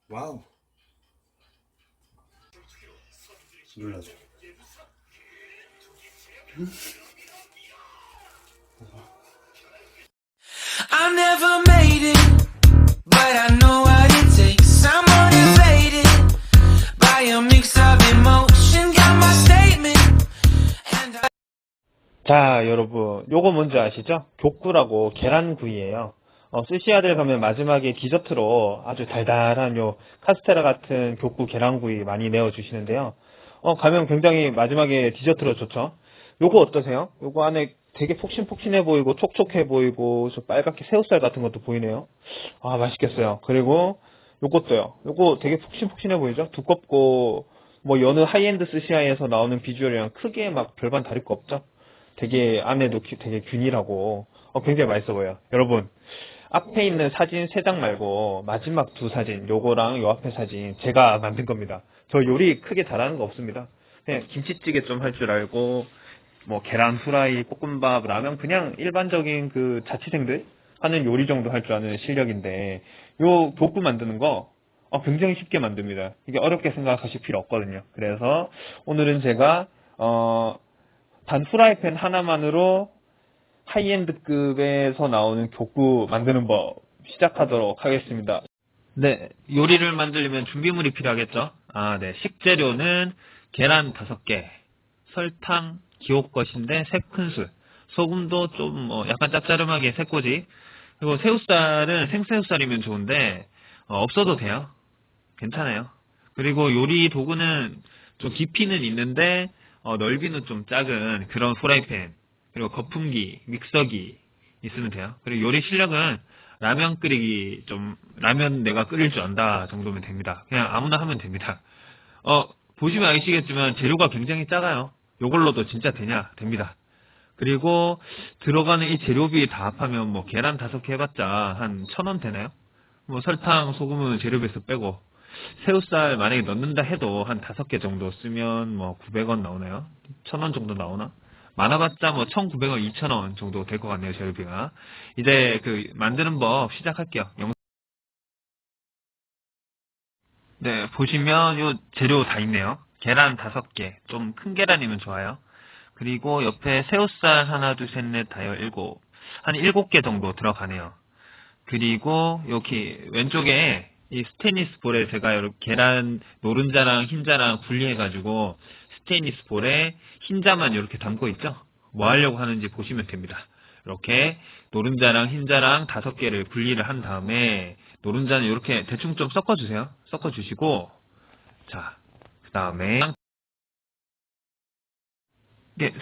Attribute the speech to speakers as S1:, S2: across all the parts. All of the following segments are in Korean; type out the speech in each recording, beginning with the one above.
S1: 와우. 눌러줘.
S2: I never made it, but I know what it takes. I'm motivated by a mix of emotion. Got my statement, and I
S3: 자, 여러분, 요거 뭔지 아시죠? 교꾸라고 계란구이예요. 스시야들 가면 마지막에 디저트로 아주 달달한 요 카스테라 같은 교꾸 계란구이 많이 내어주시는데요. 가면 굉장히 마지막에 디저트로 좋죠? 요거 어떠세요? 요거 안에 되게 폭신폭신해 보이고 촉촉해 보이고 좀 빨갛게 새우살 같은 것도 보이네요. 아, 맛있겠어요. 그리고 요것도요. 요거 되게 폭신폭신해 보이죠? 두껍고 뭐 여느 하이엔드 스시야에서 나오는 비주얼이랑 크게 막 별반 다를 거 없죠? 되게 안에도 되게 균일하고 굉장히 맛있어 보여요. 여러분, 앞에 있는 사진 3장 말고 마지막 2사진, 요거랑 요 앞에 사진 제가 만든 겁니다. 저 요리 크게 잘하는 거 없습니다. 그냥 김치찌개 좀 할 줄 알고 뭐 계란 후라이, 볶음밥, 라면 그냥 일반적인 그 자취생들 하는 요리 정도 할 줄 아는 실력인데 요 볶음 만드는 거 굉장히 쉽게 만듭니다. 이게 어렵게 생각하실 필요 없거든요. 그래서 오늘은 제가 단 후라이팬 하나만으로 하이엔드급에서 나오는 교구 만드는 법 시작하도록 하겠습니다. 네, 요리를 만들려면 준비물이 필요하겠죠? 아, 네. 식재료는 계란 5개, 설탕, 기호 것인데 3큰술, 소금도 좀 약간 짭짤하게 3꼬지, 그리고 새우살은 생새우살이면 좋은데 없어도 돼요. 괜찮아요. 그리고 요리 도구는 좀 깊이는 있는데 넓이는 좀 작은 그런 후라이팬, 그리고 거품기, 믹서기 있으면 돼요. 그리고 요리 실력은 라면 끓이기 좀 라면 내가 끓일 줄 안다 정도면 됩니다. 그냥 아무나 하면 됩니다. 보시면 아시겠지만 재료가 굉장히 작아요. 요걸로도 진짜 됩니다. 그리고 들어가는 이 재료비 다 합하면 뭐 계란 5개 해봤자 한 1,000원 되나요? 뭐 설탕, 소금은 재료비에서 빼고 새우살 만약에 넣는다 해도 한 5개 정도 쓰면 뭐 900원 나오나요? 1,000원 정도 나오나? 많아봤자 뭐 1,900원, 2,000원 정도 될 것 같네요, 재료비가. 이제 그 만드는 법 시작할게요. 네, 보시면 요 재료 다 있네요. 계란 5개, 좀 큰 계란이면 좋아요. 그리고 옆에 새우살 하나, 둘, 셋, 넷, 다여, 일곱. 한 7개 정도 들어가네요. 그리고 여기 왼쪽에 이 스테인리스 볼에 제가 이렇게 계란 노른자랑 흰자랑 분리해가지고 스테인리스 볼에 흰자만 이렇게 담고 있죠? 뭐 하려고 하는지 보시면 됩니다. 이렇게 노른자랑 흰자랑 5개를 분리를 한 다음에 노른자는 이렇게 대충 좀 섞어주세요. 섞어주시고 자, 그 다음에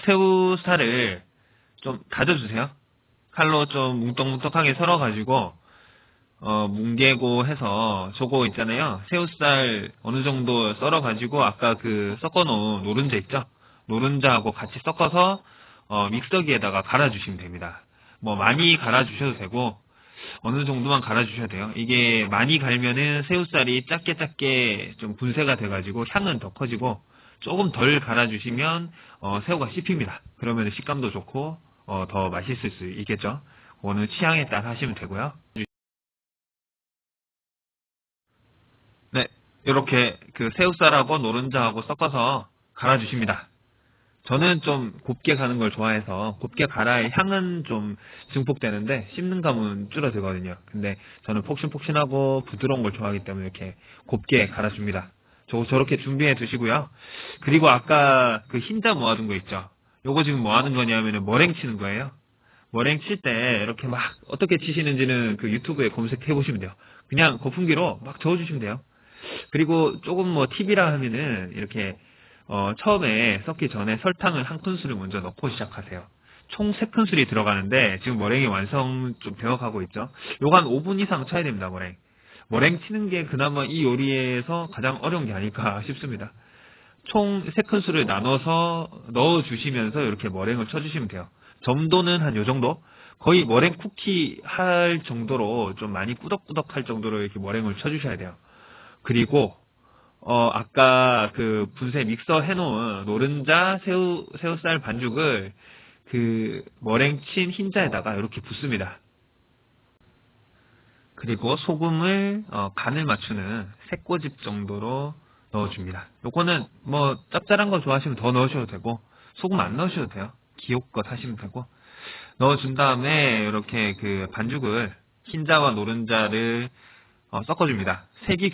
S3: 새우살을 좀 다져주세요. 칼로 좀 뭉떡뭉떡하게 썰어가지고 뭉개고 해서 저거 있잖아요. 새우살 어느 정도 썰어가지고 아까 그 섞어놓은 노른자 있죠? 노른자하고 같이 섞어서 믹서기에다가 갈아주시면 됩니다. 뭐 많이 갈아주셔도 되고 어느 정도만 갈아주셔야 돼요. 이게 많이 갈면은 새우살이 작게 작게 좀 분쇄가 돼가지고 향은 더 커지고 조금 덜 갈아주시면 새우가 씹힙니다. 그러면 식감도 좋고 더 맛있을 수 있겠죠. 그거는 취향에 따라 하시면 되고요. 네, 이렇게 그 새우살하고 노른자하고 섞어서 갈아주십니다. 저는 좀 곱게 가는 걸 좋아해서 곱게 갈아야 향은 좀 증폭되는데 씹는 감은 줄어들거든요. 근데 저는 폭신폭신하고 부드러운 걸 좋아하기 때문에 이렇게 곱게 갈아줍니다. 저렇게 준비해 두시고요. 그리고 아까 그 흰자 모아둔 거 있죠? 요거 지금 뭐 하는 거냐면은 머랭 치는 거예요. 머랭 칠 때 이렇게 막 어떻게 치시는지는 그 유튜브에 검색해 보시면 돼요. 그냥 거품기로 막 저어주시면 돼요. 그리고 조금 뭐 팁이라 하면은 이렇게 처음에 섞기 전에 설탕을 1큰술을 먼저 넣고 시작하세요. 총 3큰술이 들어가는데 지금 머랭이 완성 좀 되어가고 있죠. 요거 한 5분 이상 쳐야 됩니다. 머랭. 머랭 치는 게 그나마 이 요리에서 가장 어려운 게 아닐까 싶습니다. 총 3큰술을 나눠서 넣어주시면서 이렇게 머랭을 쳐주시면 돼요. 점도는 한 요 정도? 거의 머랭 쿠키 할 정도로 좀 많이 꾸덕꾸덕할 정도로 이렇게 머랭을 쳐주셔야 돼요. 그리고 아까 그 분쇄 믹서 해놓은 노른자 새우살 반죽을 그 머랭 친 흰자에다가 이렇게 붓습니다. 그리고 소금을 간을 맞추는 세 꼬집 정도로 넣어줍니다. 요거는 뭐 짭짤한 거 좋아하시면 더 넣으셔도 되고 소금 안 넣으셔도 돼요. 기호껏 하시면 되고 넣어준 다음에 이렇게 그 반죽을 흰자와 노른자를 섞어줍니다. 색이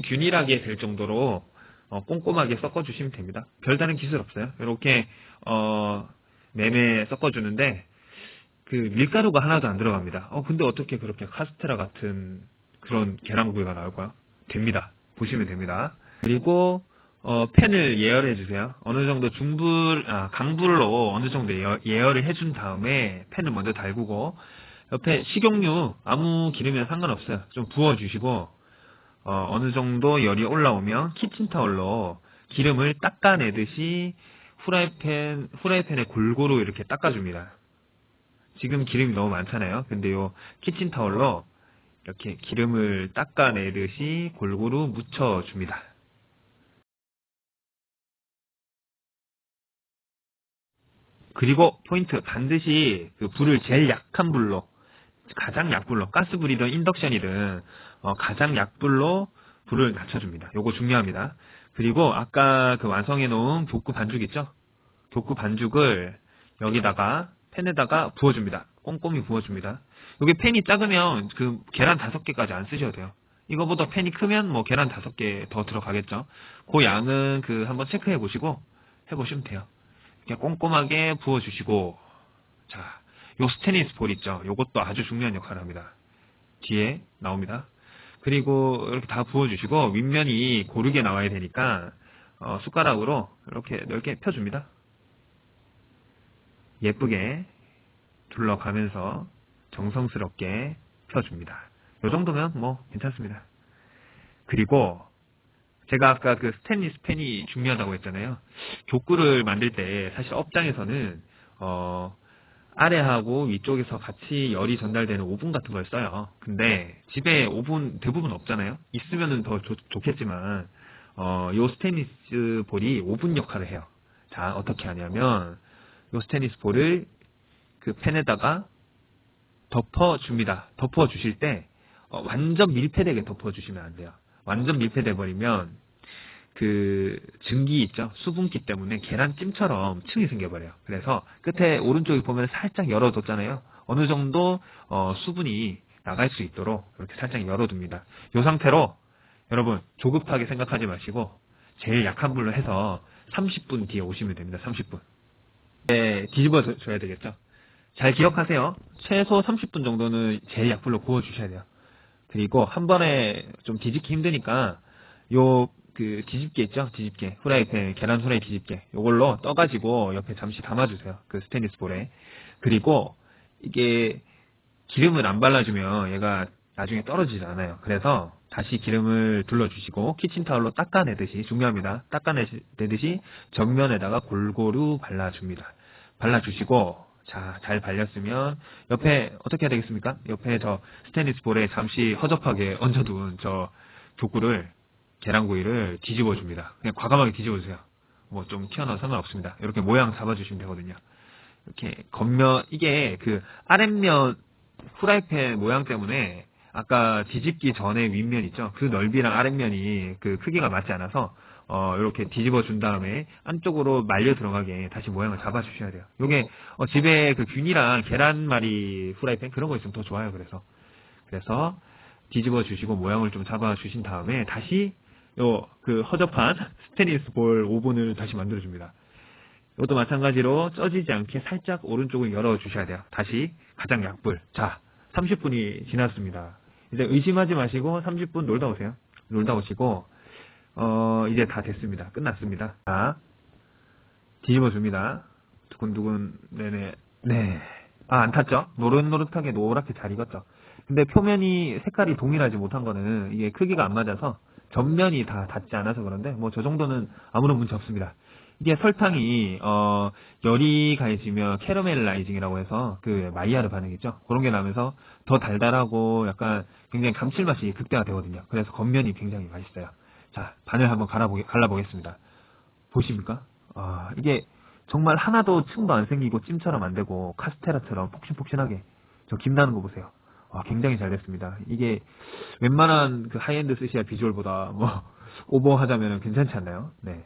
S3: 균일하게 될 정도로 꼼꼼하게 섞어주시면 됩니다. 별다른 기술 없어요. 이렇게 매매 섞어주는데 그 밀가루가 하나도 안 들어갑니다. 근데 어떻게 그렇게 카스테라 같은 그런 계란구이가 나올까요? 됩니다. 보시면 됩니다. 그리고 팬을 예열해 주세요. 어느 정도 강불로 어느 정도 예열을 해준 다음에 팬을 먼저 달구고 옆에 식용유 아무 기름이나 상관없어요. 좀 부어주시고 어느 정도 열이 올라오면 키친타올로 기름을 닦아내듯이 후라이팬에 골고루 이렇게 닦아줍니다. 지금 기름이 너무 많잖아요. 근데 요 키친타올로 이렇게 기름을 닦아내듯이 골고루 묻혀줍니다. 그리고 포인트, 반드시 그 불을 제일 약한 불로, 가장 약불로, 가스불이든 인덕션이든 가장 약불로 불을 낮춰줍니다. 요거 중요합니다. 그리고 아까 그 완성해 놓은 교구 반죽 있죠? 교구 반죽을 여기다가 팬에다가 부어줍니다. 꼼꼼히 부어줍니다. 요게 팬이 작으면 그 계란 5개까지 안 쓰셔도 돼요. 이거보다 팬이 크면 뭐 계란 5개 더 들어가겠죠. 그 양은 그 한번 체크해 보시고 해보시면 돼요. 이렇게 꼼꼼하게 부어주시고, 자, 요 스테인리스 볼 있죠? 요것도 아주 중요한 역할을 합니다. 뒤에 나옵니다. 그리고 이렇게 다 부어주시고 윗면이 고르게 나와야 되니까 숟가락으로 이렇게 넓게 펴줍니다. 예쁘게 둘러가면서 정성스럽게 펴줍니다. 요 정도면 뭐 괜찮습니다. 그리고 제가 아까 그 스테인리스 팬이 중요하다고 했잖아요. 교구를 만들 때 사실 업장에서는 아래하고 위쪽에서 같이 열이 전달되는 오븐 같은 걸 써요. 근데 집에 오븐 대부분 없잖아요. 있으면은 더 좋겠지만 요 스테인리스 볼이 오븐 역할을 해요. 자, 어떻게 하냐면 요 스테인리스 볼을 그 팬에다가 덮어줍니다. 덮어주실 때 완전 밀폐되게 덮어주시면 안 돼요. 완전 밀폐돼 버리면 그 증기 있죠? 수분기 때문에 계란찜처럼 층이 생겨버려요. 그래서 끝에 오른쪽에 보면 살짝 열어뒀잖아요. 어느 정도 수분이 나갈 수 있도록 이렇게 살짝 열어둡니다. 이 상태로 여러분 조급하게 생각하지 마시고 제일 약한 불로 해서 30분 뒤에 오시면 됩니다. 30분. 네, 뒤집어 줘야 되겠죠? 잘 기억하세요. 최소 30분 정도는 제일 약불로 구워주셔야 돼요. 그리고 한 번에 좀 뒤집기 힘드니까 요 그 뒤집개 있죠? 뒤집개. 후라이팬, 계란 후라이 뒤집개. 요걸로 떠가지고 옆에 잠시 담아주세요. 그 스테인리스 볼에. 그리고 이게 기름을 안 발라주면 얘가 나중에 떨어지지 않아요. 그래서 다시 기름을 둘러주시고 키친타올로 닦아내듯이, 중요합니다. 닦아내듯이 전면에다가 골고루 발라줍니다. 발라주시고, 자, 잘 발렸으면 옆에 어떻게 해야 되겠습니까? 옆에 저 스테인리스 볼에 잠시 허접하게 얹어둔 저 교구를, 계란구이를 뒤집어 줍니다. 그냥 과감하게 뒤집어 주세요. 뭐 좀 튀어나와 상관없습니다. 이렇게 모양 잡아주시면 되거든요. 이렇게 겉면, 이게 그 아랫면 후라이팬 모양 때문에 아까 뒤집기 전에 윗면 있죠? 그 넓이랑 아랫면이 그 크기가 맞지 않아서 이렇게 뒤집어 준 다음에 안쪽으로 말려 들어가게 다시 모양을 잡아 주셔야 돼요. 요게 집에 그 균이랑 계란말이 후라이팬 그런 거 있으면 더 좋아요. 그래서 뒤집어 주시고 모양을 좀 잡아 주신 다음에 다시 요 그 허접한 스테인리스 볼 오븐을 다시 만들어 줍니다. 이것도 마찬가지로 쪄지지 않게 살짝 오른쪽을 열어 주셔야 돼요. 다시 가장 약불. 자, 30분이 지났습니다. 이제 의심하지 마시고 30분 놀다 오세요. 놀다 오시고 이제 다 됐습니다. 끝났습니다. 자, 뒤집어 줍니다. 두근두근. 네네. 네. 아, 안 탔죠? 노릇노릇하게 노랗게 잘 익었죠? 근데 표면이 색깔이 동일하지 못한 거는 이게 크기가 안 맞아서 전면이 다 닿지 않아서 그런데 뭐 저 정도는 아무런 문제 없습니다. 이게 설탕이 열이 가해지면 캐러멜라이징이라고 해서 그 마이야르 반응이죠. 그런 게 나면서 더 달달하고 약간 굉장히 감칠맛이 극대화 되거든요. 그래서 겉면이 굉장히 맛있어요. 자, 반을 한번 갈라보겠습니다. 보십니까? 이게 정말 하나도 층도 안 생기고 찜처럼 안 되고 카스테라처럼 폭신폭신하게 저 김 나는 거 보세요. 굉장히 잘 됐습니다. 이게 웬만한 그 하이엔드 스시야 비주얼보다 뭐 오버하자면 괜찮지 않나요? 네.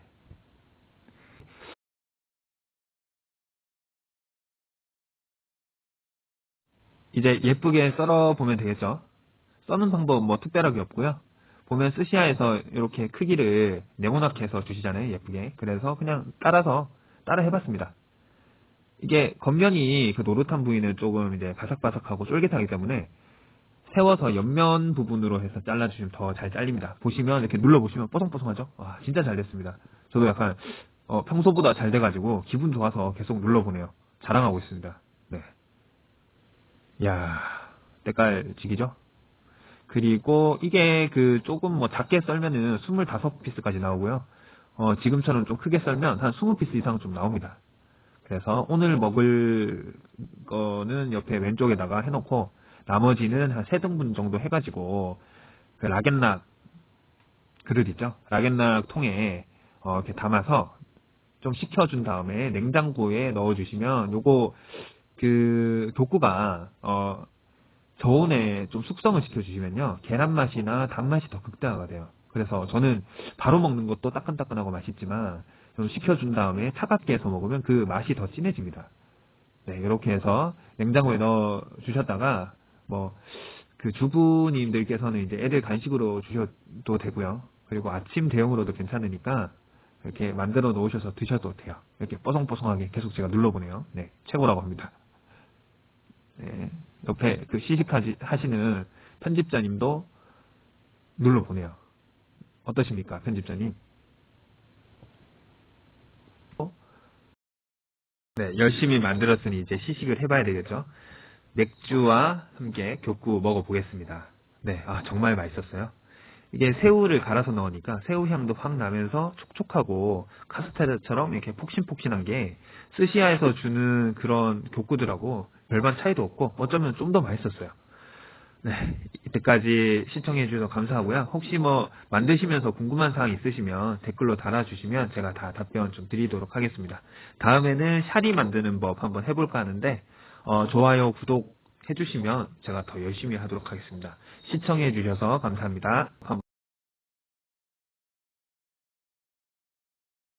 S3: 이제 예쁘게 썰어 보면 되겠죠. 써는 방법 뭐 특별하게 없고요. 보면 스시야에서 이렇게 크기를 네모나게 해서 주시잖아요. 예쁘게. 그래서 그냥 따라 해봤습니다. 이게 겉면이 그 노릇한 부위는 조금 이제 바삭바삭하고 쫄깃하기 때문에 세워서 옆면 부분으로 해서 잘라주시면 더 잘 잘립니다. 보시면 이렇게 눌러보시면 뽀송뽀송하죠? 와, 진짜 잘 됐습니다. 저도 약간 평소보다 잘 돼가지고 기분 좋아서 계속 눌러보네요. 자랑하고 있습니다. 네. 야, 때깔지기죠? 그리고 이게 그 조금 뭐 작게 썰면은 25피스까지 나오고요. 지금처럼 좀 크게 썰면 한 20피스 이상 좀 나옵니다. 그래서 오늘 먹을 거는 옆에 왼쪽에다가 해놓고 나머지는 한 3등분 정도 해가지고 그 락앤락 그릇 있죠? 락앤락 통에 이렇게 담아서 좀 식혀준 다음에 냉장고에 넣어주시면 요거 그 독구가 저온에 좀 숙성을 시켜주시면요 계란 맛이나 단맛이 더 극대화가 돼요. 그래서 저는 바로 먹는 것도 따끈따끈하고 맛있지만 좀 식혀준 다음에 차갑게 해서 먹으면 그 맛이 더 진해집니다. 네, 이렇게 해서 냉장고에 넣어 주셨다가 뭐 그 주부님들께서는 이제 애들 간식으로 주셔도 되고요. 그리고 아침 대용으로도 괜찮으니까 이렇게 만들어 놓으셔서 드셔도 돼요. 이렇게 뽀송뽀송하게 계속 제가 눌러보네요. 네, 최고라고 합니다. 네, 옆에 그 시식하시는 편집자님도 눌러보네요. 어떠십니까, 편집자님? 네, 열심히 만들었으니 이제 시식을 해봐야 되겠죠. 맥주와 함께 격구 먹어보겠습니다. 네, 정말 맛있었어요. 이게 새우를 갈아서 넣으니까 새우 향도 확 나면서 촉촉하고 카스테라처럼 이렇게 폭신폭신한 게 스시야에서 주는 그런 격구들하고 별반 차이도 없고 어쩌면 좀 더 맛있었어요. 네, 이때까지 시청해 주셔서 감사하고요. 혹시 뭐 만드시면서 궁금한 사항 있으시면 댓글로 달아주시면 제가 다 답변 좀 드리도록 하겠습니다. 다음에는 샤리 만드는 법 한번 해볼까 하는데 좋아요, 구독 해주시면 제가 더 열심히 하도록 하겠습니다. 시청해 주셔서 감사합니다.